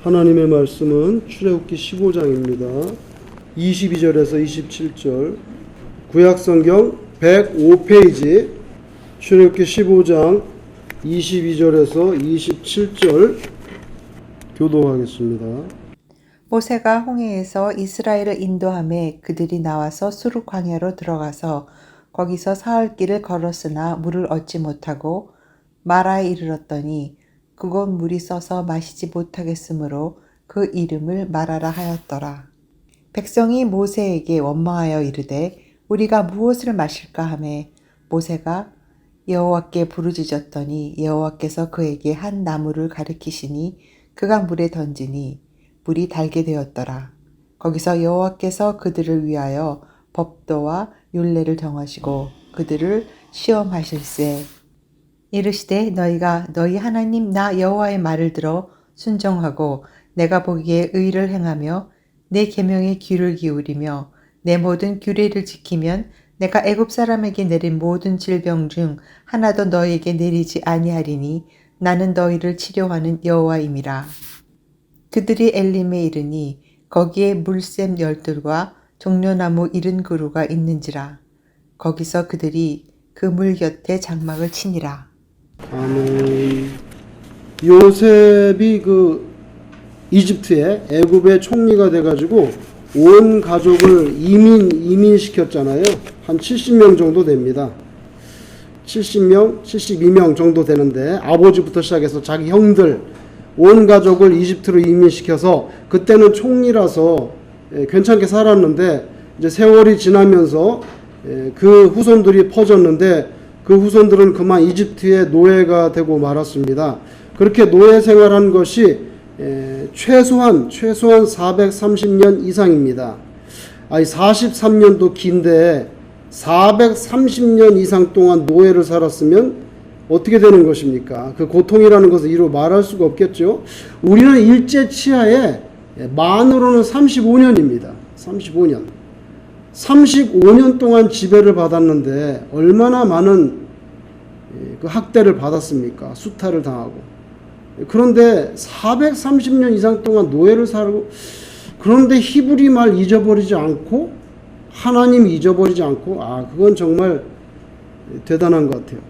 하나님의 말씀은 출애굽기 15장입니다. 22절에서 27절, 구약성경 105페이지 출애굽기 15장 22절에서 27절 교도하겠습니다. 모세가 홍해에서 이스라엘을 인도하매 그들이 나와서 수르 광야로 들어가서 거기서 사흘 길을 걸었으나 물을 얻지 못하고 마라에 이르렀더니 그곳 물이 써서 마시지 못하겠으므로 그 이름을 마라라 하였더라. 백성이 모세에게 원망하여 이르되 우리가 무엇을 마실까 하매 모세가 여호와께 부르짖었더니 여호와께서 그에게 한 나무를 가리키시니 그가 물에 던지니 물이 달게 되었더라. 거기서 여호와께서 그들을 위하여 법도와 율례를 정하시고 그들을 시험하실세. 이르시되 너희가 너희 하나님 나 여호와의 말을 들어 순종하고 내가 보기에 의를 행하며 내 계명에 귀를 기울이며 내 모든 규례를 지키면 내가 애굽 사람에게 내린 모든 질병 중 하나도 너희에게 내리지 아니하리니 나는 너희를 치료하는 여호와임이라. 그들이 엘림에 이르니 거기에 물샘 열둘과 종려나무 70그루가 있는지라. 거기서 그들이 그 물 곁에 장막을 치니라. 아멘. 요셉이 이집트에 애굽의 총리가 돼가지고 온 가족을 이민시켰잖아요. 한 70명 정도 됩니다. 70명, 72명 정도 되는데 아버지부터 시작해서 자기 형들 온 가족을 이집트로 이민시켜서 그때는 총리라서 괜찮게 살았는데 이제 세월이 지나면서 그 후손들이 퍼졌는데 그 후손들은 그만 이집트의 노예가 되고 말았습니다. 그렇게 노예 생활한 것이 최소한 430년 이상입니다. 43년도 긴데 430년 이상 동안 노예를 살았으면 어떻게 되는 것입니까? 그 고통이라는 것을 이루 말할 수가 없겠죠. 우리는 일제 치하에 만으로는 35년입니다. 35년 동안 지배를 받았는데 얼마나 많은 그 학대를 받았습니까? 수탈을 당하고. 그런데 430년 이상 동안 노예를 살고, 그런데 히브리 말 잊어버리지 않고 하나님 잊어버리지 않고, 그건 정말 대단한 것 같아요.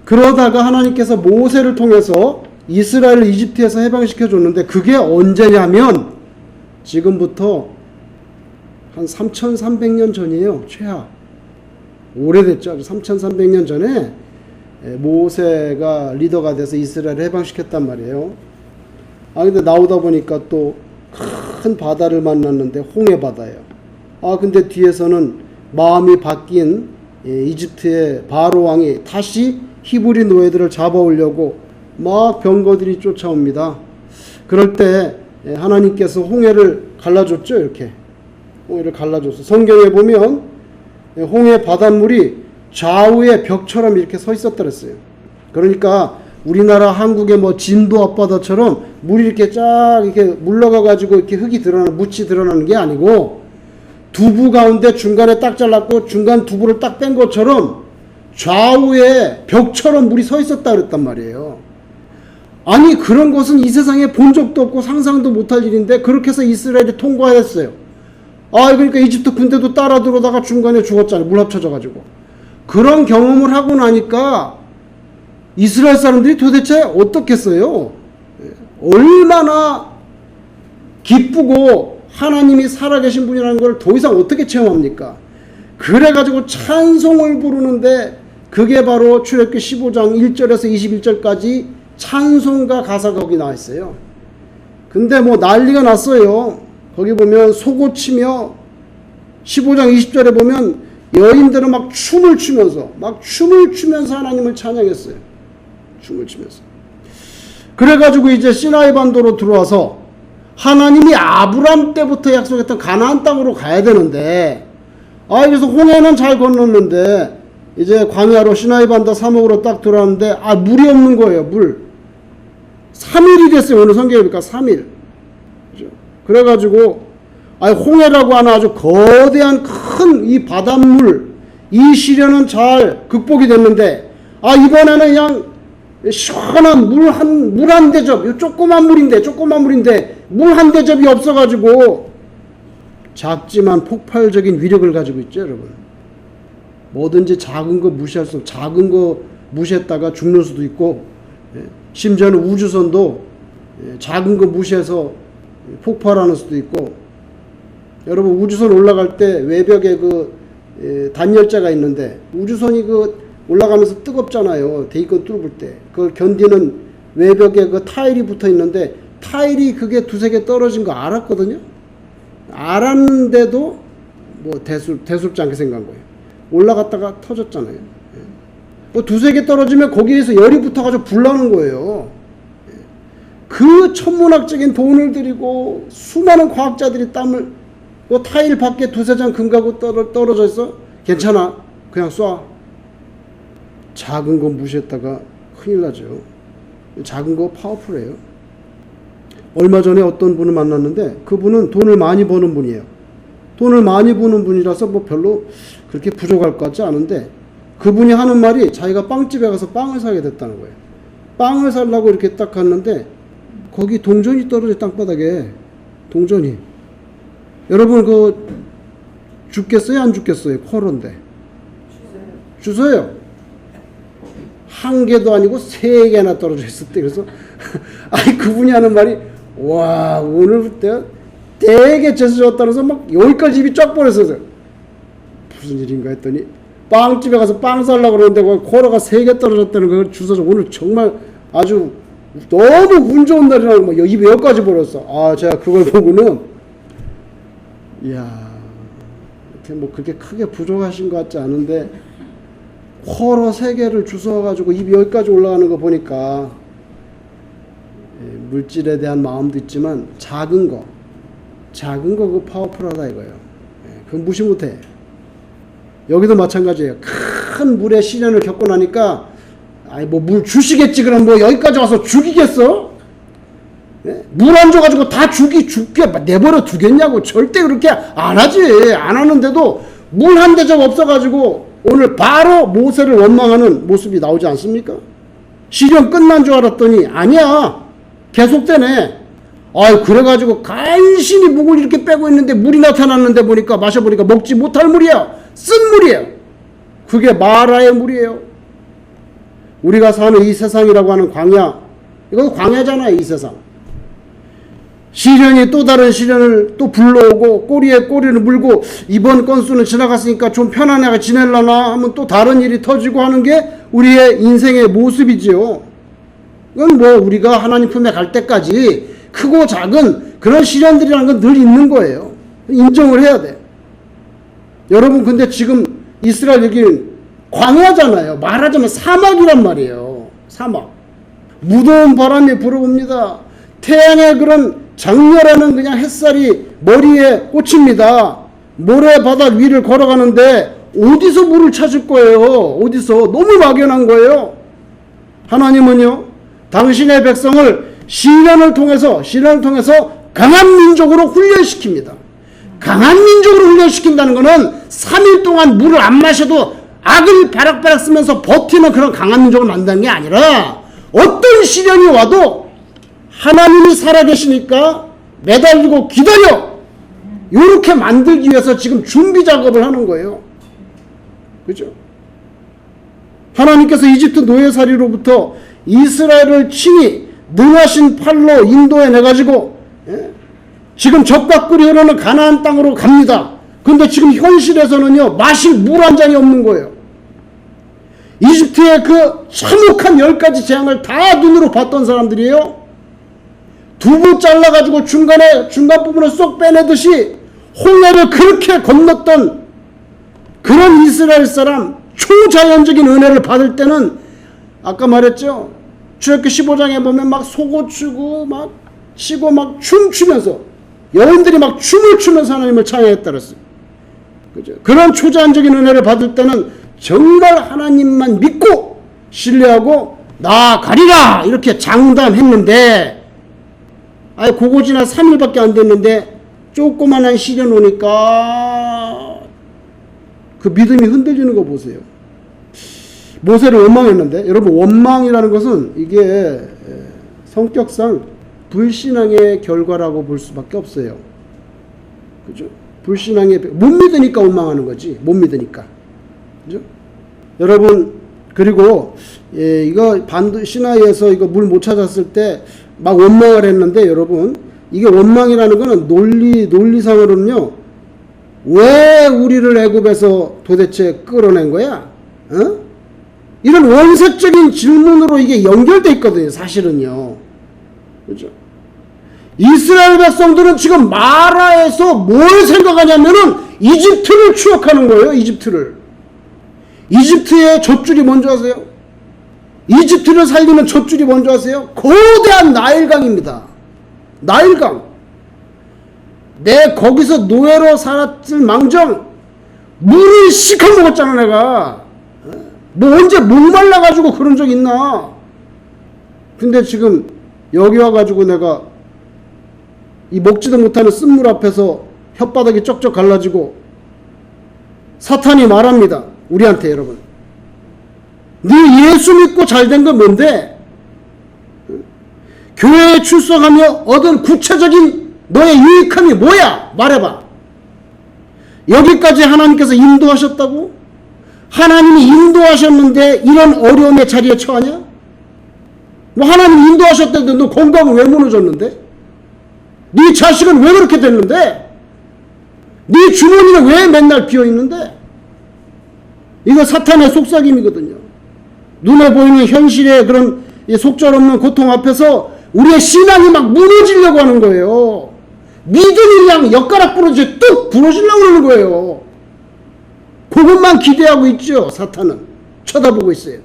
그러다가 하나님께서 모세를 통해서 이스라엘을 이집트에서 해방시켜 줬는데 그게 언제냐면 지금부터 한 3300년 전이에요. 최하. 오래됐죠. 3300년 전에 모세가 리더가 돼서 이스라엘을 해방시켰단 말이에요. 근데 나오다 보니까 또 큰 바다를 만났는데 홍해 바다예요. 근데 뒤에서는 마음이 바뀐 이집트의 바로 왕이 다시 히브리 노예들을 잡아오려고 막 병거들이 쫓아옵니다. 그럴 때 하나님께서 홍해를 갈라줬죠. 이렇게 홍해를 갈라줘서 성경에 보면 홍해 바닷물이 좌우의 벽처럼 이렇게 서 있었다 그랬어요. 그러니까 우리나라 한국의 진도 앞바다처럼 물이 이렇게 쫙 이렇게 물러가 가지고 이렇게 흙이 드러나는, 묻이 드러나는 게 아니고 두부 가운데 중간에 딱 잘랐고 중간 두부를 딱 뺀 것처럼 좌우에 벽처럼 물이 서 있었다 그랬단 말이에요. 그런 것은 이 세상에 본 적도 없고 상상도 못할 일인데 그렇게 해서 이스라엘이 통과했어요. 그러니까 이집트 군대도 따라 들어오다가 중간에 죽었잖아요. 물 합쳐져 가지고. 그런 경험을 하고 나니까 이스라엘 사람들이 도대체 어떻겠어요? 얼마나 기쁘고 하나님이 살아계신 분이라는 걸 더 이상 어떻게 체험합니까? 그래가지고 찬송을 부르는데 그게 바로 출애굽기 15장 1절에서 21절까지 찬송가 가사가 거기 나와 있어요. 근데 난리가 났어요. 거기 보면 소고치며 15장 20절에 보면 여인들은 막 춤을 추면서 하나님을 찬양했어요. 춤을 추면서. 그래가지고 이제 시나이 반도로 들어와서 하나님이 아브람 때부터 약속했던 가나안 땅으로 가야 되는데 그래서 홍해는 잘 건넜는데 이제 광야로 시나이 반도 사목으로 딱 들어왔는데 물이 없는 거예요. 물. 3일이 됐어요. 오늘 성경에 보니까 3일. 그래가지고 홍해라고 하는 아주 거대한 큰 이 바닷물 이 시련은 잘 극복이 됐는데 이번에는 그냥 시원한 물 한 대접, 요 조그만 물인데 물 한 대접이 없어가지고 작지만 폭발적인 위력을 가지고 있죠, 여러분. 뭐든지 작은 거 무시할 수 없고, 작은 거 무시했다가 죽는 수도 있고, 심지어는 우주선도 작은 거 무시해서 폭발하는 수도 있고. 여러분, 우주선 올라갈 때 외벽에 그 단열재가 있는데, 우주선이 그 올라가면서 뜨겁잖아요. 대기권 뚫을 때. 그걸 견디는 외벽에 그 타일이 붙어 있는데, 타일이 그게 두세 개 떨어진 거 알았거든요. 알았는데도 뭐 대수롭지 않게 생각한 거예요. 올라갔다가 터졌잖아요. 뭐 두세 개 떨어지면 거기에서 열이 붙어가지고 불나는 거예요. 그 천문학적인 돈을 들이고 수많은 과학자들이 땀을, 그 타일 밖에 두세 장 금가고 떨어져 있어? 괜찮아. 그냥 쏴. 작은 거 무시했다가 큰일 나죠. 작은 거 파워풀해요. 얼마 전에 어떤 분을 만났는데, 그분은 돈을 많이 버는 분이에요. 돈을 많이 버는 분이라서 뭐 별로 그렇게 부족할 것 같지 않은데, 그분이 하는 말이 자기가 빵집에 가서 빵을 사게 됐다는 거예요. 빵을 사려고 이렇게 딱 갔는데 거기 동전이 떨어져, 땅바닥에 동전이. 여러분, 그 죽겠어요 안 죽겠어요? 코로인데 주세요. 한 개도 아니고 세 개나 떨어져 있었대. 그래서 아니, 그분이 하는 말이, 와, 오늘부터 되게 재수 좋았다 그래서 막 여기까지 입이 쫙 벌었어요. 무슨 일인가 했더니 빵집에 가서 빵 살려고 그러는데 코로가 3개 떨어졌다는 걸 주워서 오늘 정말 아주 너무 운 좋은 날이라고 막 입에 여기까지 벌었어. 아, 제가 그걸 보고는, 이야, 이렇게 뭐 그렇게 크게 부족하신 것 같지 않은데 코로 3개를 주워가지고 입이 여기까지 올라가는 거 보니까, 물질에 대한 마음도 있지만 작은 거 그거 파워풀하다 이거예요. 그건 무시 못해. 여기도 마찬가지예요. 큰 물의 시련을 겪고 나니까, 아이 뭐 물 주시겠지, 그럼 뭐 여기까지 와서 죽이겠어? 물 안 줘가지고 다 죽게 내버려 두겠냐고. 절대 그렇게 안 하지. 안 하는데도 물 한 대접 없어가지고 오늘 바로 모세를 원망하는 모습이 나오지 않습니까? 시련 끝난 줄 알았더니 아니야, 계속되네. 아유, 그래가지고 간신히 목을 이렇게 빼고 있는데 물이 나타났는데 보니까, 마셔보니까 먹지 못할 물이야. 쓴 물이에요. 그게 마라의 물이에요. 우리가 사는 이 세상이라고 하는 광야, 이건 광야잖아요. 이 세상. 시련이 또 다른 시련을 또 불러오고 꼬리에 꼬리를 물고, 이번 건수는 지나갔으니까 좀 편안하게 지낼라나 하면 또 다른 일이 터지고 하는 게 우리의 인생의 모습이지요. 이건 뭐 우리가 하나님 품에 갈 때까지 크고 작은 그런 시련들이라는 건 늘 있는 거예요. 인정을 해야 돼. 여러분, 근데 지금 이스라엘 여기는 광야잖아요. 말하자면 사막이란 말이에요. 사막. 무더운 바람이 불어옵니다. 태양의 그런 장렬하는 그냥 햇살이 머리에 꽂힙니다. 모래바닥 위를 걸어가는데 어디서 물을 찾을 거예요? 어디서? 너무 막연한 거예요. 하나님은요, 당신의 백성을 시련을 통해서 강한 민족으로 훈련시킵니다. 강한 민족으로 훈련시킨다는 것은 3일 동안 물을 안 마셔도 악을 바락바락 쓰면서 버티는 그런 강한 민족을 만드는 게 아니라, 어떤 시련이 와도 하나님이 살아계시니까 매달리고 기다려, 이렇게 만들기 위해서 지금 준비 작업을 하는 거예요. 그죠? 하나님께서 이집트 노예살이로부터 이스라엘을 친히 능하신 팔로 인도해 내가지고, 지금 적과 꿀이 흐르는 가나안 땅으로 갑니다. 근데 지금 현실에서는요, 마실 물 한 잔이 없는 거예요. 이집트의 그 참혹한 10가지 재앙을 다 눈으로 봤던 사람들이에요. 두부 잘라가지고 중간 부분을 쏙 빼내듯이 홍해를 그렇게 건넜던 그런 이스라엘 사람, 초자연적인 은혜를 받을 때는 아까 말했죠. 출애굽기 15장에 보면 막 속옷 추고 막 치고 막 춤추면서 여인들이 막 춤을 추면서 하나님을 찬양했다 그랬어요. 그죠? 그런 초자연적인 은혜를 받을 때는 정말 하나님만 믿고 신뢰하고 나아가리라 이렇게 장담했는데, 아예 그거 지나 3일밖에 안 됐는데 조그만한 시련 오니까 그 믿음이 흔들리는 거 보세요. 모세를 원망했는데, 여러분 원망이라는 것은 이게 성격상 불신앙의 결과라고 볼 수밖에 없어요. 그죠? 불신앙의, 못 믿으니까 원망하는 거지. 못 믿으니까. 그죠? 여러분, 그리고 이거 시나이에서 이거 물 못 찾았을 때 막 원망을 했는데, 여러분 이게 원망이라는 거는 논리상으로는요, 왜 우리를 애굽에서 도대체 끌어낸 거야? 어? 이런 원색적인 질문으로 이게 연결돼 있거든요, 사실은요. 그죠? 이스라엘 백성들은 지금 마라에서 뭘 생각하냐면은 이집트를 추억하는 거예요, 이집트를. 이집트의 젖줄이 뭔지 아세요? 이집트를 살리는 젖줄이 뭔지 아세요? 거대한 나일강입니다. 나일강. 내 거기서 노예로 살았을 망정 물을 시커 먹었잖아, 내가. 뭐 언제 목말라가지고 그런 적 있나? 근데 지금 여기 와가지고 내가 이 먹지도 못하는 쓴물 앞에서 혓바닥이 쩍쩍 갈라지고 사탄이 말합니다. 우리한테, 여러분. 네 예수 믿고 잘된 건 뭔데? 교회에 출석하며 얻은 구체적인 너의 유익함이 뭐야? 말해봐. 여기까지 하나님께서 인도하셨다고? 하나님이 인도하셨는데 이런 어려움의 자리에 처하냐? 뭐 하나님이 인도하셨다는데 너 건강은 왜 무너졌는데? 네 자식은 왜 그렇게 됐는데? 네 주머니는 왜 맨날 비어있는데? 이거 사탄의 속삭임이거든요. 눈에 보이는 현실의 그런 속절없는 고통 앞에서 우리의 신앙이 막 무너지려고 하는 거예요. 믿음이 그냥 엿가락 부러지 뚝 부러지려고 그러는 거예요. 그것만 기대하고 있죠. 사탄은 쳐다보고 있어요.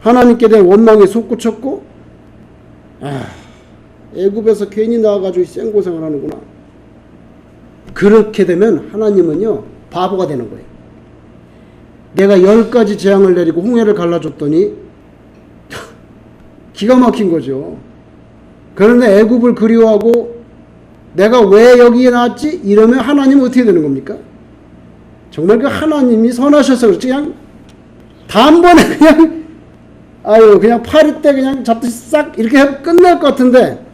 하나님께 대한 원망에 솟구쳤고, 애굽에서 괜히 나와가지고 생고생을 하는구나. 그렇게 되면 하나님은요 바보가 되는 거예요. 내가 10가지 재앙을 내리고 홍해를 갈라줬더니 기가 막힌 거죠. 그런데 애굽을 그리워하고 내가 왜 여기에 나왔지? 이러면 하나님은 어떻게 되는 겁니까? 정말 그 하나님이 선하셔서 그렇지, 그냥 단번에 그냥 파리 때 그냥 잡듯이 싹 이렇게 끝날 것 같은데,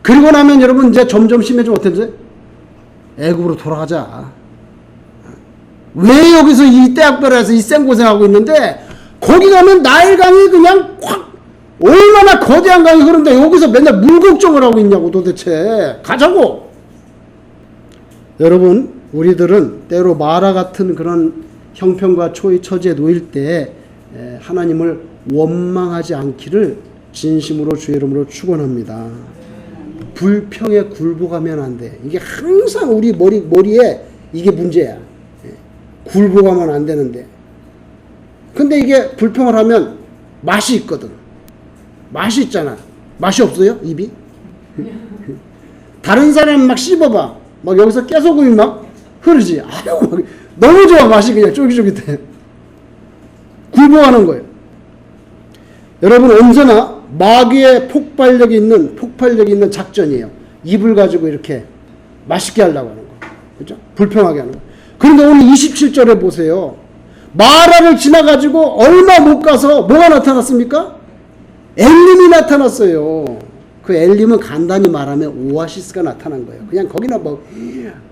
그리고 나면 여러분 이제 점점 심해지면 어떻게 애굽으로 돌아가자. 왜 여기서 이 떼약별에서 이 생고생하고 있는데, 거기 가면 나일강이 그냥 확 얼마나 거대한 강이 흐르는데 여기서 맨날 물 걱정을 하고 있냐고. 도대체 가자고. 여러분, 우리들은 때로 마라 같은 그런 형편과 처지에 놓일 때 하나님을 원망하지 않기를 진심으로 주의 이름으로 축원합니다. 불평에 굴복하면 안 돼. 이게 항상 우리 머리에 이게 문제야. 굴복하면 안 되는데. 근데 이게 불평을 하면 맛이 있거든. 맛이 있잖아. 맛이 없어요? 입이? 다른 사람 막 씹어봐. 막 여기서 깨소금이 막 흐르지. 아유, 막 너무 좋아. 맛이 그냥 쫄깃쫄깃해. 굴복하는 거예요. 여러분, 언제나 마귀의 폭발력이 있는 작전이에요. 입을 가지고 이렇게 맛있게 하려고 하는 거. 그죠? 불평하게 하는 거. 그런데 오늘 27절에 보세요. 마라를 지나가지고 얼마 못 가서 뭐가 나타났습니까? 엘림이 나타났어요. 그 엘림은 간단히 말하면 오아시스가 나타난 거예요. 그냥 거기나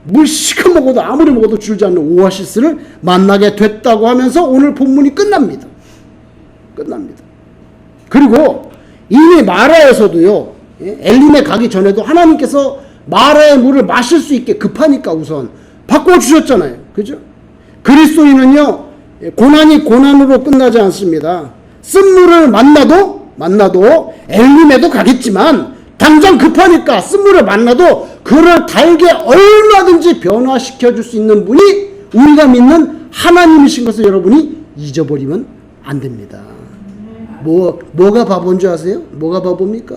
물 시커 먹어도 아무리 먹어도 줄지 않는 오아시스를 만나게 됐다고 하면서 오늘 본문이 끝납니다. 그리고 이미 마라에서도요, 엘림에 가기 전에도 하나님께서 마라의 물을 마실 수 있게 급하니까 우선 바꿔주셨잖아요. 그죠? 그리스도인은요, 고난이 고난으로 끝나지 않습니다. 쓴물을 만나도 엘림에도 가겠지만 당장 급하니까 쓴물을 만나도 그를 달게 얼마든지 변화시켜 줄 수 있는 분이 우리가 믿는 하나님이신 것을 여러분이 잊어버리면 안 됩니다. 뭐가 바보인 줄 아세요? 뭐가 바보입니까?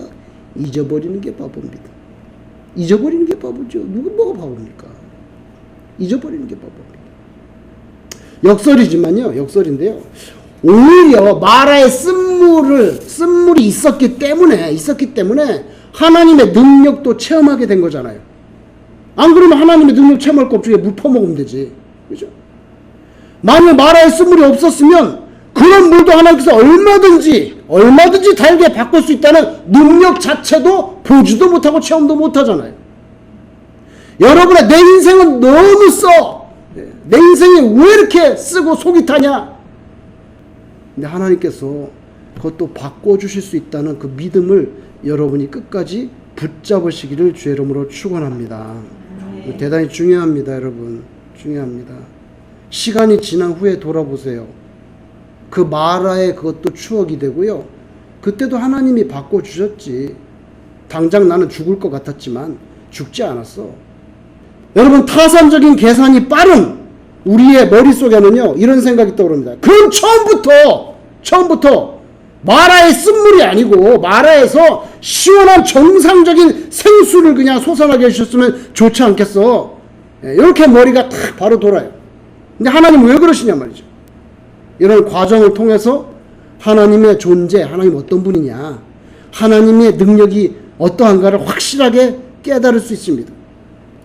잊어버리는 게 바보입니다. 잊어버리는 게 바보죠. 뭐가 바보입니까? 잊어버리는 게 바보입니다. 역설인데요. 오히려 마라의 쓴물이 있었기 때문에 하나님의 능력도 체험하게 된 거잖아요. 안 그러면 하나님의 능력 체험할 거 없죠. 물 퍼먹으면 되지. 그죠? 만일 마라의 쓴물이 없었으면 그런 물도 하나님께서 얼마든지 달게 바꿀 수 있다는 능력 자체도 보지도 못하고 체험도 못하잖아요. 여러분의 내 인생은 너무 써. 내 인생이 왜 이렇게 쓰고 속이 타냐? 근데 하나님께서 그것도 바꿔주실 수 있다는 그 믿음을 여러분이 끝까지 붙잡으시기를 주의 이름으로 축원합니다. 대단히 중요합니다, 여러분. 중요합니다. 시간이 지난 후에 돌아보세요. 그 마라의 그것도 추억이 되고요. 그때도 하나님이 바꿔주셨지. 당장 나는 죽을 것 같았지만 죽지 않았어. 여러분, 타산적인 계산이 빠른 우리의 머릿속에는요, 이런 생각이 떠오릅니다. 그럼 처음부터 마라의 쓴물이 아니고 마라에서 시원한 정상적인 생수를 그냥 솟아나게 해주셨으면 좋지 않겠어? 이렇게 머리가 탁 바로 돌아요. 근데 하나님은 왜 그러시냐 말이죠. 이런 과정을 통해서 하나님의 존재, 하나님 어떤 분이냐, 하나님의 능력이 어떠한가를 확실하게 깨달을 수 있습니다.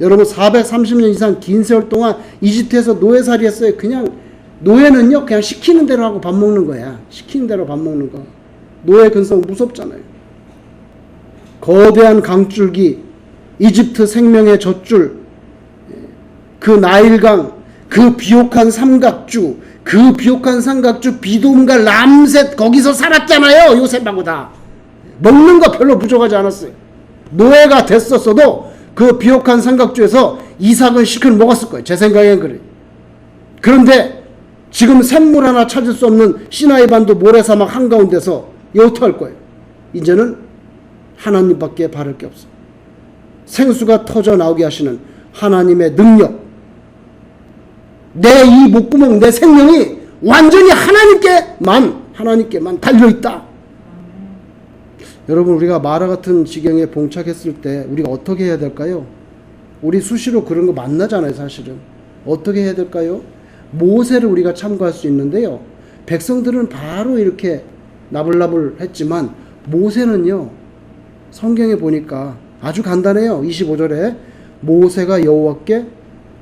여러분, 430년 이상 긴 세월 동안 이집트에서 노예살이 했어요. 그냥 노예는요, 그냥 시키는 대로 하고 밥 먹는 거야. 시키는 대로 밥 먹는 거. 노예 근성 무섭잖아요. 거대한 강줄기, 이집트 생명의 젖줄, 그 나일강, 그 비옥한 삼각주, 비돔과 람셋, 거기서 살았잖아요. 요셉하고 다. 먹는 거 별로 부족하지 않았어요. 노예가 됐었어도 그 비옥한 삼각주에서 이삭은 시큰 먹었을 거예요. 제 생각엔 그래요. 그런데 지금 샘물 하나 찾을 수 없는 시나이 반도 모래사막 한가운데서 이거 어떡할 거예요? 이제는 하나님밖에 바랄 게 없어요. 생수가 터져 나오게 하시는 하나님의 능력, 내 이 목구멍, 내 생명이 완전히 하나님께만 달려있다. 여러분, 우리가 마라 같은 지경에 봉착했을 때 우리가 어떻게 해야 될까요? 우리 수시로 그런 거 만나잖아요, 사실은. 어떻게 해야 될까요? 모세를 우리가 참고할 수 있는데요. 백성들은 바로 이렇게 나불나불 했지만 모세는요, 성경에 보니까 아주 간단해요. 25절에 모세가 여호와께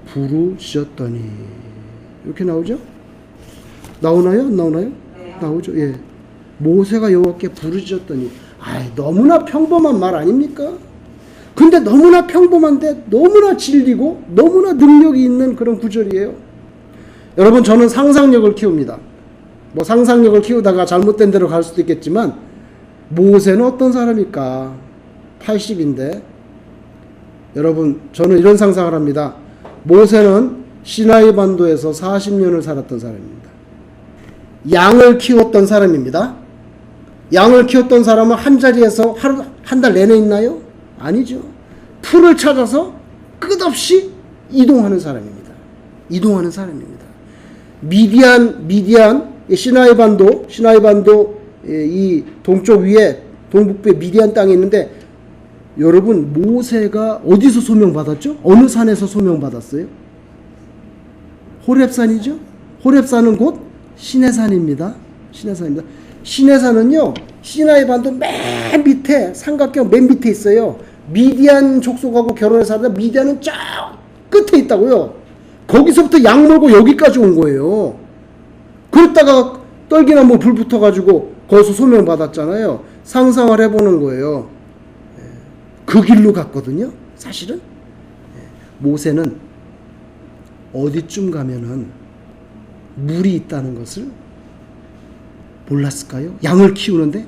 부르짖었더니, 이렇게 나오죠? 나오나요? 안 나오나요? 네. 나오죠. 예. 모세가 여호와께 부르짖었더니, 너무나 평범한 말 아닙니까? 근데 너무나 평범한데 너무나 진리고 너무나 능력이 있는 그런 구절이에요. 여러분, 저는 상상력을 키웁니다. 뭐 상상력을 키우다가 잘못된 데로 갈 수도 있겠지만, 모세는 어떤 사람일까? 80인데 여러분, 저는 이런 상상을 합니다. 모세는 시나이 반도에서 40년을 살았던 사람입니다. 양을 키웠던 사람입니다. 양을 키웠던 사람은 한 자리에서 한 달 내내 있나요? 아니죠. 풀을 찾아서 끝없이 이동하는 사람입니다. 미디안 시나이 반도 이 동쪽 위에 동북부에 미디안 땅이 있는데, 여러분, 모세가 어디서 소명받았죠? 어느 산에서 소명받았어요? 호렙산이죠? 호렙산은 곧 시내산입니다. 시내산은요, 시나이 반도 맨 밑에, 삼각형 맨 밑에 있어요. 미디안 족속하고 결혼해서 살다 미디안은 쫙 끝에 있다고요. 거기서부터 양 몰고 여기까지 온 거예요. 그랬다가 떨기나무 불 붙어가지고 거기서 소명받았잖아요. 상상을 해보는 거예요. 그 길로 갔거든요, 사실은. 모세는 어디쯤 가면은 물이 있다는 것을 몰랐을까요? 양을 키우는데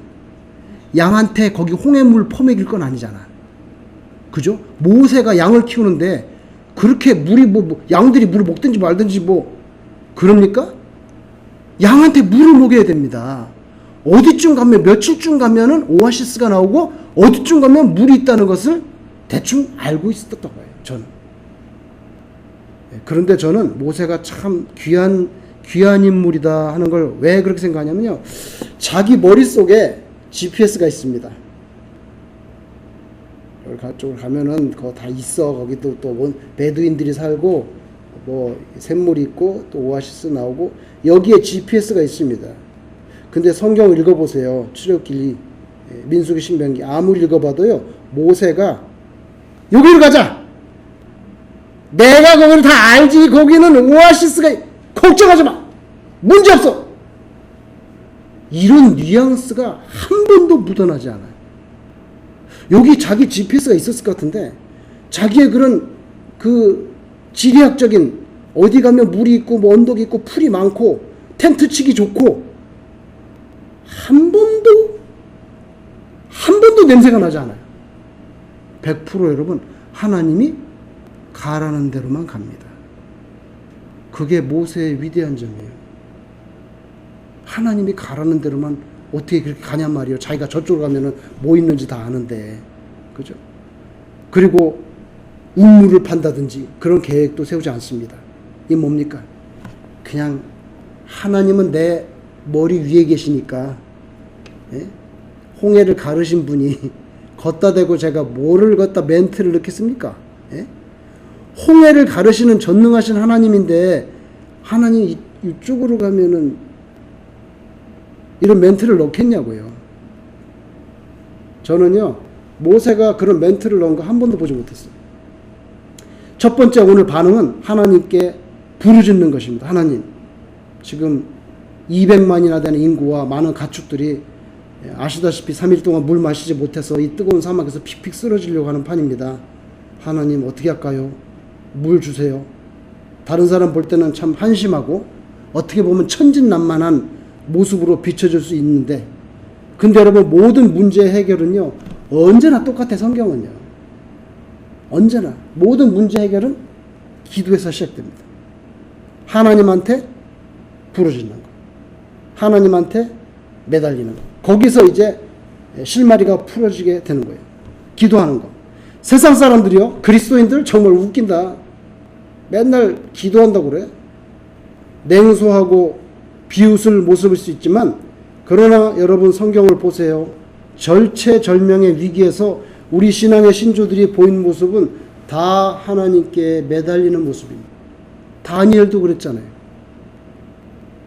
양한테 거기 홍해물 퍼먹일 건 아니잖아. 그죠? 모세가 양을 키우는데 그렇게 물이 양들이 물을 먹든지 말든지 그럽니까? 양한테 물을 먹여야 됩니다. 어디쯤 가면, 며칠쯤 가면은 오아시스가 나오고 어디쯤 가면 물이 있다는 것을 대충 알고 있었던 거예요, 저는. 그런데 저는 모세가 참 귀한 인물이다 하는 걸 왜 그렇게 생각하냐면요, 자기 머릿속에 GPS가 있습니다. 그쪽으로 가면은 그거 다 있어. 거기도 또 베두인들이 살고 샘물이 있고 또 오아시스 나오고 여기에 GPS가 있습니다. 근데 성경을 읽어보세요. 출애굽기, 민수기, 신명기 아무리 읽어봐도요, 모세가 여기로 가자, 내가 거기를 다 알지, 거기는 오아시스가, 걱정하지 마, 문제없어. 이런 뉘앙스가 한 번도 묻어나지 않아요. 여기 자기 GPS가 있었을 것 같은데 자기의 그런 그 지리학적인 어디 가면 물이 있고 뭐 언덕이 있고 풀이 많고 텐트 치기 좋고 한 번도 냄새가 나지 않아요. 100% 여러분 하나님이 가라는 대로만 갑니다. 그게 모세의 위대한 점이에요. 하나님이 가라는 대로만 어떻게 그렇게 가냔 말이에요. 자기가 저쪽으로 가면은 뭐 있는지 다 아는데. 그죠? 그리고 우물을 판다든지 그런 계획도 세우지 않습니다. 이게 뭡니까? 그냥 하나님은 내 머리 위에 계시니까, 예? 홍해를 가르신 분이 걷다 대고 제가 뭐를 걷다 멘트를 넣겠습니까? 예? 홍해를 가르시는 전능하신 하나님인데 하나님 이쪽으로 가면은 이런 멘트를 넣겠냐고요. 저는요 모세가 그런 멘트를 넣은 거 한 번도 보지 못했어요. 첫 번째 오늘 반응은 하나님께 부르짖는 것입니다. 하나님, 지금 200만이나 되는 인구와 많은 가축들이 아시다시피 3일 동안 물 마시지 못해서 이 뜨거운 사막에서 픽픽 쓰러지려고 하는 판입니다. 하나님 어떻게 할까요? 물 주세요. 다른 사람 볼 때는 참 한심하고 어떻게 보면 천진난만한 모습으로 비춰질 수 있는데, 근데 여러분 모든 문제 해결은요 언제나 똑같아. 성경은요 언제나 모든 문제 해결은 기도에서 시작됩니다. 하나님한테 부르짖는 거, 하나님한테 매달리는 거, 거기서 이제 실마리가 풀어지게 되는 거예요. 기도하는 거. 세상 사람들이요, 그리스도인들 정말 웃긴다. 맨날 기도한다고 그래. 냉소하고 비웃을 모습일 수 있지만, 그러나 여러분 성경을 보세요. 절체절명의 위기에서 우리 신앙의 신조들이 보인 모습은 다 하나님께 매달리는 모습입니다. 다니엘도 그랬잖아요.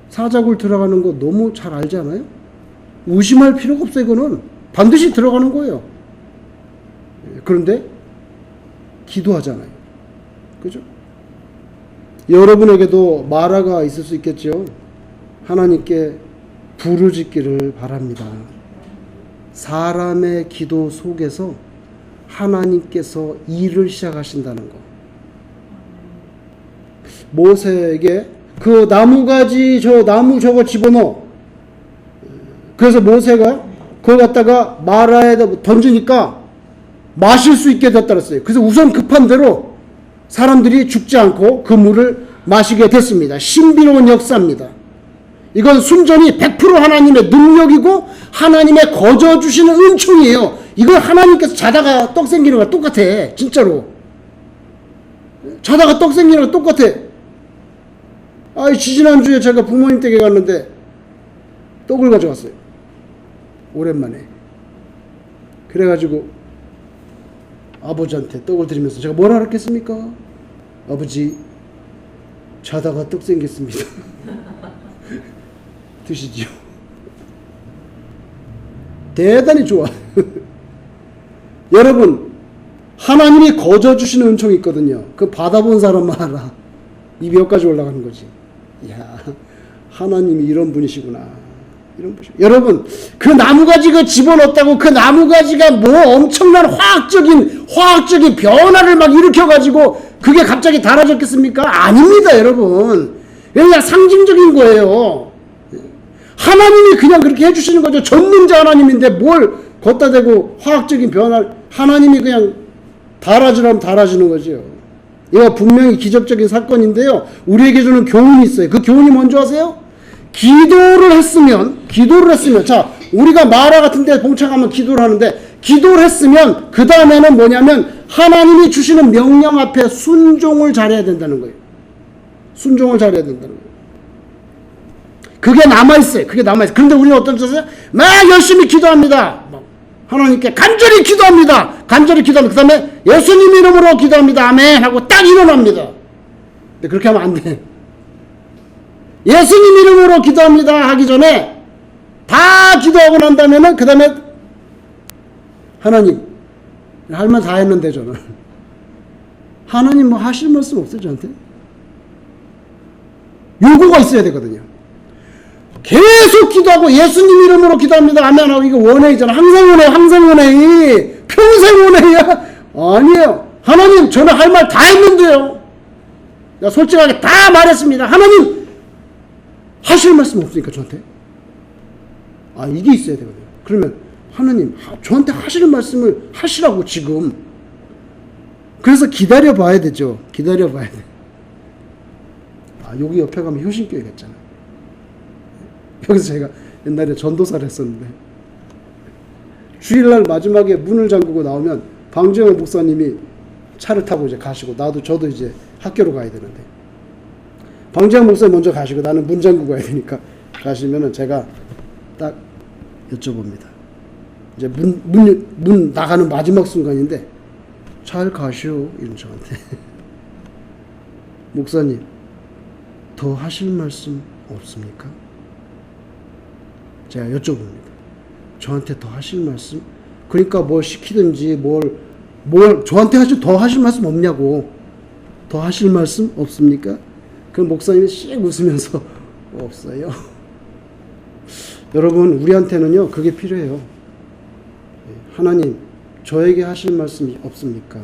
사자굴 들어가는 거 너무 잘 알잖아요. 의심할 필요가 없어요. 이거는 반드시 들어가는 거예요. 그런데 기도하잖아요. 그죠? 여러분에게도 마라가 있을 수 있겠죠. 하나님께 부르짖기를 바랍니다. 사람의 기도 속에서 하나님께서 일을 시작하신다는 거. 모세에게 그 나무가지 저 나무 저거 집어넣어. 그래서 모세가 그거 갖다가 마라에다 던지니까 마실 수 있게 됐다 그랬어요. 그래서 우선 급한 대로 사람들이 죽지 않고 그 물을 마시게 됐습니다. 신비로운 역사입니다. 이건 순전히 100% 하나님의 능력이고 하나님의 거저 주시는 은총이에요. 이걸 하나님께서 자다가 떡 생기는 거랑 똑같아. 진짜로. 자다가 떡 생기는 거랑 똑같아. 지지난주에 제가 부모님 댁에 갔는데 떡을 가져왔어요. 오랜만에. 그래가지고 아버지한테 떡을 드리면서 제가 뭐라 그랬겠습니까? 아버지, 자다가 떡 생겼습니다. 드시지요. 대단히 좋아. 여러분, 하나님이 거저 주시는 은총이 있거든요. 그 받아본 사람만 알아. 입이 여기까지 올라가는 거지. 이야, 하나님이 이런 분이시구나. 이런 분이시구나. 여러분, 그 나무가지가 집어넣었다고 그 나무가지가 뭐 엄청난 화학적인 변화를 막 일으켜가지고 그게 갑자기 달아졌겠습니까? 아닙니다, 여러분. 그냥 상징적인 거예요. 하나님이 그냥 그렇게 해주시는 거죠. 전능자 하나님인데 뭘 걷다 대고 화학적인 변화를, 하나님이 그냥 달아주라면 달아주는 거죠. 이거 분명히 기적적인 사건인데요. 우리에게 주는 교훈이 있어요. 그 교훈이 뭔지 아세요? 기도를 했으면, 자, 우리가 마라 같은 데 봉착하면 기도를 하는데, 기도를 했으면 그 다음에는 뭐냐면 하나님이 주시는 명령 앞에 순종을 잘해야 된다는 거예요. 순종을 잘해야 된다는 거예요. 그게 남아있어요. 그런데 우리는 어떤 짓을 막 열심히 기도합니다. 하나님께 간절히 기도합니다. 그 다음에 예수님 이름으로 기도합니다. 아멘 하고 딱 일어납니다. 근데 그렇게 하면 안 돼. 예수님 이름으로 기도합니다 하기 전에 다 기도하고 난 다음에는 그 다음에 하나님, 할 말 다 했는데 저는 하나님 뭐 하실 말씀 없어요 저한테? 요구가 있어야 되거든요. 계속 기도하고 예수님 이름으로 기도합니다. 아멘 하고 이거 원회이잖아. 항상 원회, 항상 원회이. 평생 원회야? 아니에요. 하나님, 저는 할 말 다 했는데요. 나 솔직하게 다 말했습니다. 하나님, 하실 말씀 없으니까 저한테? 아, 이게 있어야 되거든요. 그러면 하나님, 저한테 하실 말씀을 하시라고 지금. 그래서 기다려 봐야 되죠. 기다려 봐야 돼. 아, 여기 옆에 가면 효신교회가 있잖아. 여기서 제가 옛날에 전도사를 했었는데 주일날 마지막에 문을 잠그고 나오면 방정현 목사님이 차를 타고 이제 가시고 저도 이제 학교로 가야 되는데 방정현 목사님 먼저 가시고 나는 문 잠그고 가야 되니까 가시면은 제가 딱 여쭤봅니다. 이제 문 나가는 마지막 순간인데 잘 가시오 이런 저한테 목사님 더 하실 말씀 없습니까? 제가 여쭤봅니다. 저한테 더 하실 말씀? 그러니까 뭘 시키든지 뭘 저한테 더 하실 말씀 없냐고. 더 하실 말씀 없습니까? 그 목사님이 씩 웃으면서 없어요. 여러분 우리한테는요 그게 필요해요. 하나님 저에게 하실 말씀이 없습니까?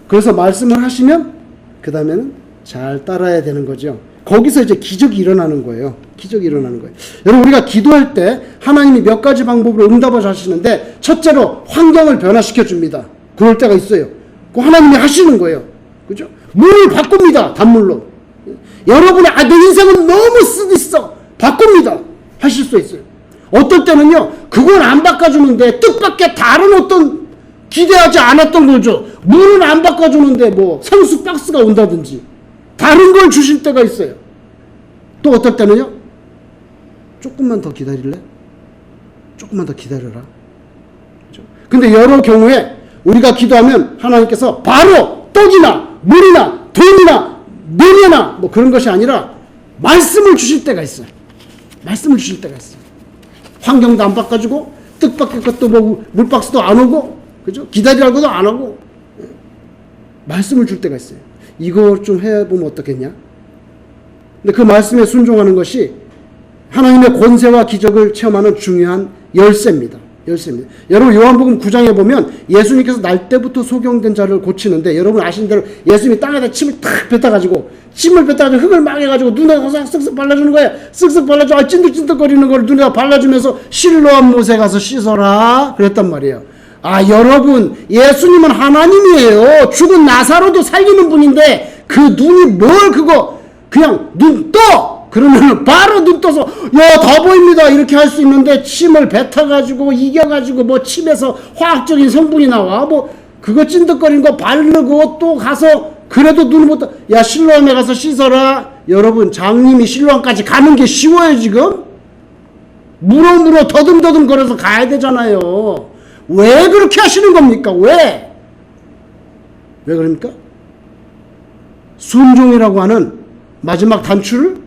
그래서 말씀을 하시면 그 다음에는 잘 따라야 되는 거죠. 거기서 이제 기적이 일어나는 거예요. 기적이 일어나는 거예요. 여러분 우리가 기도할 때 하나님이 몇 가지 방법으로 응답을 하시는데 첫째로 환경을 변화시켜 줍니다. 그럴 때가 있어요. 그 하나님이 하시는 거예요. 그죠? 물을 바꿉니다. 단물로. 여러분의 내 인생은 너무 쓰딨어. 바꿉니다. 하실 수 있어요. 어떨 때는요. 그건 안 바꿔주는데 뜻밖의 다른 어떤 기대하지 않았던 거죠. 물은 안 바꿔주는데 뭐 생수 박스가 온다든지 다른 걸 주실 때가 있어요. 또 어떨 때는요. 조금만 더 기다릴래? 조금만 더 기다려라. 그렇죠? 근데 여러 경우에 우리가 기도하면 하나님께서 바로 떡이나 물이나 돈이나 명예나 뭐 그런 것이 아니라 말씀을 주실 때가 있어요. 말씀을 주실 때가 있어요. 환경도 안 바꿔주고 뜻밖의 것도 뭐 물박스도 안 오고 그죠? 기다리라고도 안 하고 말씀을 줄 때가 있어요. 이거 좀 해보면 어떻겠냐? 근데 그 말씀에 순종하는 것이 하나님의 권세와 기적을 체험하는 중요한 열쇠입니다. 열쇠입니다. 여러분 요한복음 9장에 보면 예수님께서 날 때부터 소경된 자를 고치는데 여러분 아시는 대로 예수님이 땅에다 침을 탁 뱉어가지고 흙을 막 해가지고 눈에다 쓱쓱 발라주는 거예요. 쓱쓱 발라줘. 찐득찐득거리는 걸 눈에다 발라주면서 실로암 못에 가서 씻어라 그랬단 말이에요. 아 여러분 예수님은 하나님이에요. 죽은 나사로도 살리는 분인데 그 눈이 뭘 그거 그냥 눈 떠! 그러면 바로 눈 떠서 야 다 보입니다 이렇게 할 수 있는데 침을 뱉어가지고 이겨가지고 뭐 침에서 화학적인 성분이 나와 뭐 그거 찐득거리는 거 바르고 또 가서 그래도 눈을 못 떠. 야 실로암에 가서 씻어라. 여러분 장님이 실로암까지 가는 게 쉬워요 지금? 물어 더듬더듬 걸어서 가야 되잖아요. 왜 그렇게 하시는 겁니까? 왜 그럽니까? 순종이라고 하는 마지막 단추를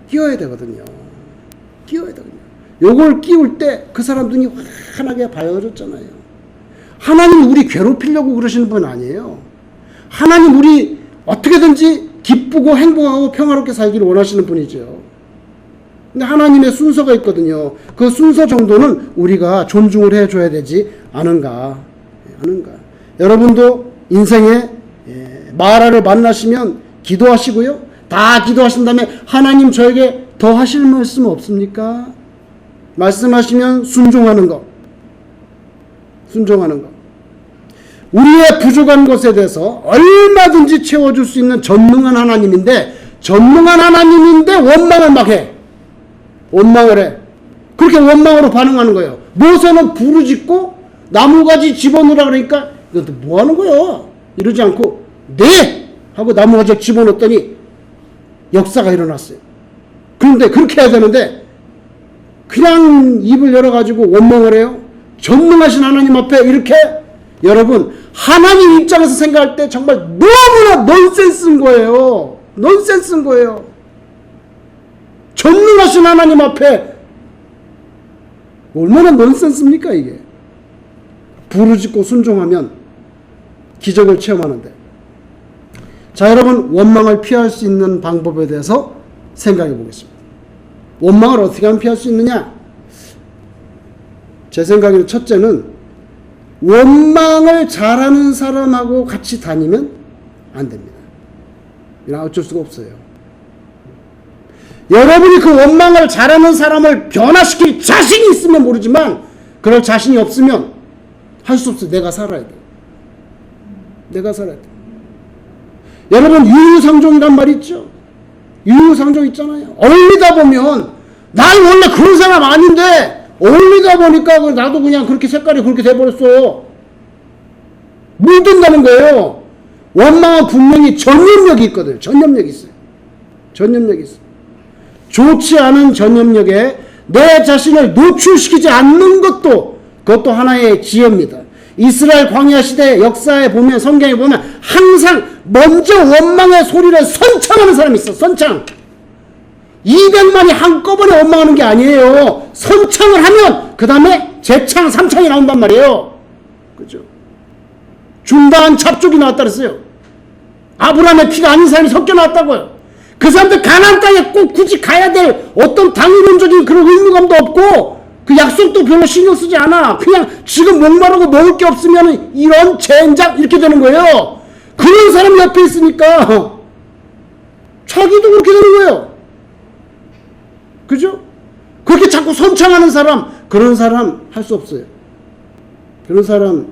끼워야 되거든요. 요걸 끼울 때 그 사람 눈이 환하게 밝아졌잖아요. 하나님 우리 괴롭히려고 그러시는 분 아니에요. 하나님 우리 어떻게든지 기쁘고 행복하고 평화롭게 살기를 원하시는 분이죠. 근데 하나님의 순서가 있거든요. 그 순서 정도는 우리가 존중을 해줘야 되지 않은가. 여러분도 인생에 마라를 만나시면 기도하시고요. 다 기도하신 다음에 하나님 저에게 더 하실 말씀 없습니까? 말씀하시면 순종하는 거. 우리의 부족한 것에 대해서 얼마든지 채워줄 수 있는 전능한 하나님인데 원망을 막 해. 그렇게 원망으로 반응하는 거예요. 모세는 부르짖고 나무가지 집어넣으라 그러니까 이것도 뭐 하는 거야? 이러지 않고 네! 하고 나무가지 집어넣었더니 역사가 일어났어요. 그런데 그렇게 해야 되는데 그냥 입을 열어가지고 원망을 해요. 전능하신 하나님 앞에 이렇게 여러분 하나님 입장에서 생각할 때 정말 너무나 넌센스인 거예요. 전능하신 하나님 앞에 얼마나 넌센스입니까 이게. 부르짖고 순종하면 기적을 체험하는데 자 여러분 원망을 피할 수 있는 방법에 대해서 생각해 보겠습니다. 원망을 어떻게 하면 피할 수 있느냐? 제 생각에는 첫째는 원망을 잘하는 사람하고 같이 다니면 안 됩니다. 이건 어쩔 수가 없어요. 여러분이 그 원망을 잘하는 사람을 변화시킬 자신이 있으면 모르지만 그럴 자신이 없으면 할 수 없어. 내가 살아야 돼. 내가 살아야 돼. 여러분 유유상종이란 말이 있죠. 유유상종 있잖아요. 어울리다 보면 난 원래 그런 사람 아닌데 어울리다 보니까 나도 그냥 그렇게 색깔이 그렇게 돼버렸어. 물든다는 거예요. 원망은 분명히 전염력이 있거든요. 전염력이 있어요. 전염력이 있어요. 좋지 않은 전염력에 내 자신을 노출시키지 않는 것도 그것도 하나의 지혜입니다. 이스라엘 광야 시대 역사에 보면 성경에 보면 항상 먼저 원망의 소리를 선창하는 사람이 있어. 선창. 200만이 한꺼번에 원망하는 게 아니에요. 선창을 하면 그 다음에 재창, 3창이 나온단 말이에요. 그죠? 중다한 잡족이 나왔다 그랬어요. 아브라함의 피가 아닌 사람이 섞여 나왔다고요. 그 사람들 가나안 땅에 꼭 굳이 가야 될 어떤 당위론적인 그런 의무감도 없고 그 약속도 별로 신경 쓰지 않아. 그냥 지금 목마르고 먹을 게 없으면 이런 젠장 이렇게 되는 거예요. 그런 사람이 옆에 있으니까 자기도 그렇게 되는 거예요. 그죠? 그렇게 자꾸 선창하는 사람, 그런 사람 할 수 없어요. 그런 사람.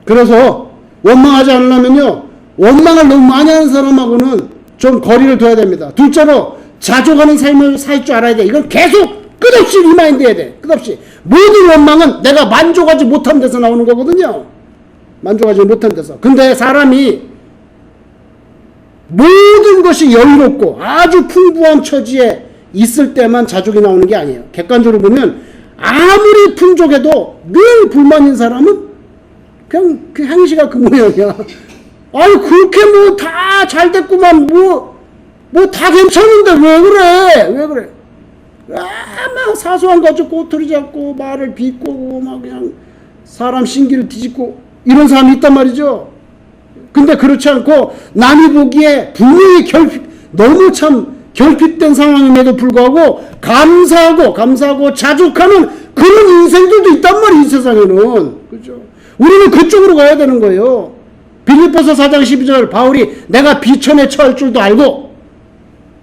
그래서 원망하지 않으려면요, 원망을 너무 많이 하는 사람하고는 좀 거리를 둬야 됩니다. 둘째로 자족하는 삶을 살 줄 알아야 돼. 이건 계속 끝없이 리마인드 해야 돼. 끝없이. 모든 원망은 내가 만족하지 못한 데서 나오는 거거든요. 만족하지 못한 데서. 근데 사람이 모든 것이 여유롭고 아주 풍부한 처지에 있을 때만 자족이 나오는 게 아니에요. 객관적으로 보면 아무리 풍족해도 늘 불만인 사람은 그냥 그 행시가 그 모양이야. 아니 그렇게 뭐 다 잘 됐구만 뭐 다 괜찮은데 왜 그래? 왜 그래? 막 사소한 거 가지고 꼬투리 잡고 말을 비꼬고 막 그냥 사람 신기를 뒤집고 이런 사람이 있단 말이죠. 근데 그렇지 않고 남이 보기에 분명히 너무 참 결핍된 상황임에도 불구하고 감사하고 자족하는 그런 인생들도 있단 말이에요. 이 세상에는. 그죠? 우리는 그쪽으로 가야 되는 거예요. 빌립보서 4장 12절 바울이 내가 비천에 처할 줄도 알고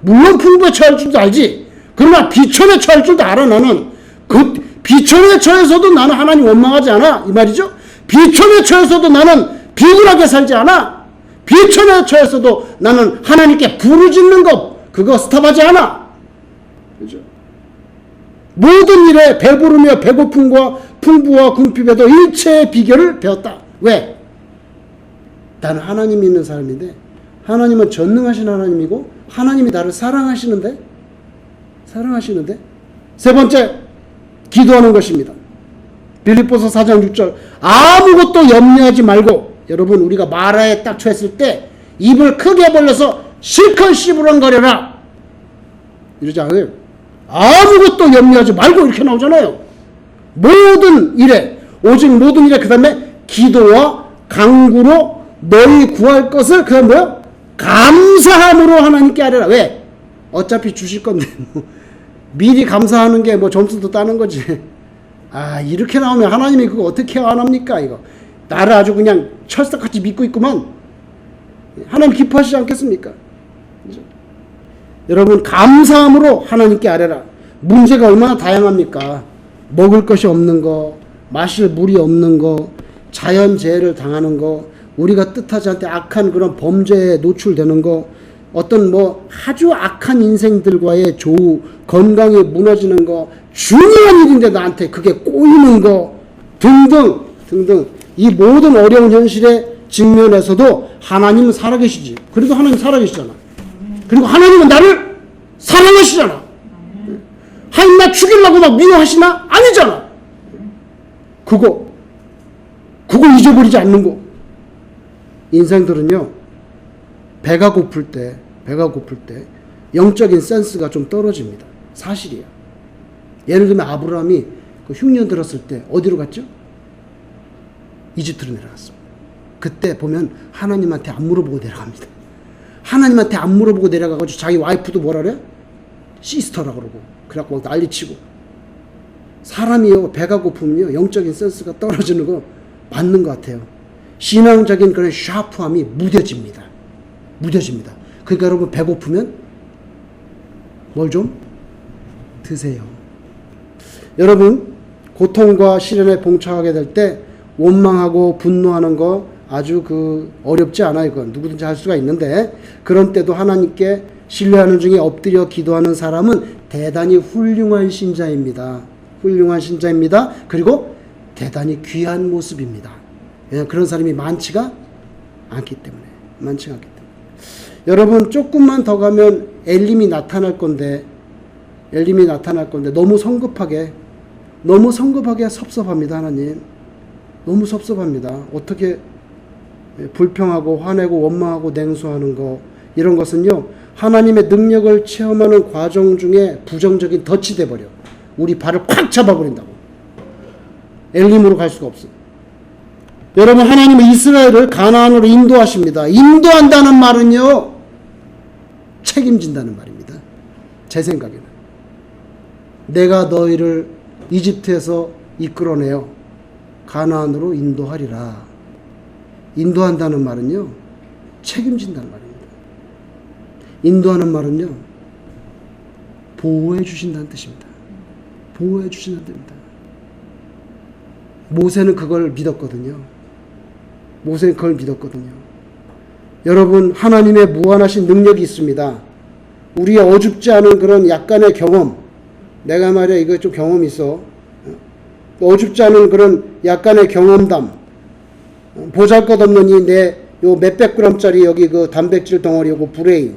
물론 풍부에 처할 줄도 알지. 그러나 비천에 처할 줄도 알아. 나는 그 비천에 처해서도 나는 하나님 원망하지 않아. 이 말이죠. 비천에 처해서도 나는 비굴하게 살지 않아. 비천에 처해서도 나는 하나님께 부르짖는 것 그거 스탑하지 않아. 그죠? 모든 일에 배부르며 배고픔과 풍부와 궁핍에도 일체의 비결을 배웠다. 왜? 나는 하나님이 있는 사람인데 하나님은 전능하신 하나님이고 하나님이 나를 사랑하시는데 세 번째 기도하는 것입니다. 빌립보서 4장 6절 아무것도 염려하지 말고 여러분 우리가 마라에 딱 처했을 때 입을 크게 벌려서 실컷 씨부렁거려라 이러지 않아요. 아무것도 염려하지 말고 이렇게 나오잖아요. 모든 일에 오직 모든 일에 그 다음에 기도와 간구로 너희 구할 것을 그 다음 뭐야? 감사함으로 하나님께 하려라. 왜? 어차피 주실 건데 뭐 미리 감사하는 게 뭐 점수도 따는 거지. 아 이렇게 나오면 하나님이 그거 어떻게 안 합니까? 이거 나를 아주 그냥 철석같이 믿고 있구만. 하나님 기뻐하시지 않겠습니까? 그렇죠? 여러분 감사함으로 하나님께 아뢰라. 문제가 얼마나 다양합니까? 먹을 것이 없는 거, 마실 물이 없는 거, 자연재해를 당하는 거, 우리가 뜻하지 않게 악한 그런 범죄에 노출되는 거, 어떤 뭐 아주 악한 인생들과의 조우, 건강이 무너지는 거, 중요한 일인데 나한테 그게 꼬이는 거 등등 이 모든 어려운 현실에 직면에서도 하나님은 살아계시지. 그래도 하나님 살아계시잖아. 그리고 하나님은 나를 사랑하시잖아. 하나님 나 죽이려고 막 미워하시나? 아니잖아. 그거 잊어버리지 않는 거. 인생들은요 배가 고플 때 영적인 센스가 좀 떨어집니다. 사실이야. 예를 들면 아브라함이 그 흉년 들었을 때 어디로 갔죠? 이집트로 내려갔습니다. 그때 보면 하나님한테 안 물어보고 내려갑니다. 하나님한테 안 물어보고 내려가가지고 자기 와이프도 뭐라 그래? 시스터라고 그러고 그래갖고 막 난리치고. 사람이요 배가 고프면요 영적인 센스가 떨어지는 거 맞는 것 같아요. 신앙적인 그런 샤프함이 무뎌집니다. 그러니까 여러분 배고프면 뭘 좀 드세요. 여러분 고통과 시련에 봉착하게 될 때 원망하고 분노하는 거 아주 어렵지 않아요. 그건 누구든지 할 수가 있는데, 그런 때도 하나님께 신뢰하는 중에 엎드려 기도하는 사람은 대단히 훌륭한 신자입니다. 그리고 대단히 귀한 모습입니다. 왜냐하면 그런 사람이 많지가 않기 때문에. 여러분 조금만 더 가면 엘림이 나타날 건데 너무 성급하게 섭섭합니다. 하나님 너무 섭섭합니다. 어떻게 불평하고 화내고 원망하고 냉소하는 거, 이런 것은요 하나님의 능력을 체험하는 과정 중에 부정적인 덫이 돼버려. 우리 발을 꽉 잡아버린다고. 엘림으로 갈 수가 없어. 여러분 하나님은 이스라엘을 가나안으로 인도하십니다. 인도한다는 말은요 책임진다는 말입니다. 제 생각에는 내가 너희를 이집트에서 이끌어내어 가나안으로 인도하리라. 인도한다는 말은요 책임진다는 말입니다. 인도하는 말은요 보호해 주신다는 뜻입니다. 모세는 그걸 믿었거든요. 여러분 하나님의 무한하신 능력이 있습니다. 우리의 어줍지 않은 그런 약간의 경험, 내가 말이야 이거 좀 경험이 있어. 어줍지 않은 그런 약간의 경험담, 보잘것없는 요 몇백 그램짜리 여기 단백질 덩어리 요거 브레인,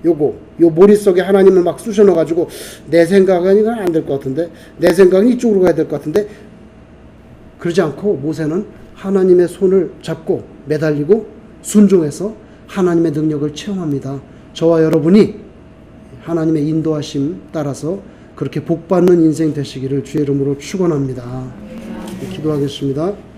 요 머릿속에 하나님을 막 쑤셔 넣어가지고 내 생각은 이건 안 될 것 같은데, 내 생각은 이쪽으로 가야 될 것 같은데, 그러지 않고 모세는 하나님의 손을 잡고 매달리고 순종해서 하나님의 능력을 체험합니다. 저와 여러분이 하나님의 인도하심 따라서 그렇게 복받는 인생 되시기를 주의 이름으로 축원합니다. 기도하겠습니다.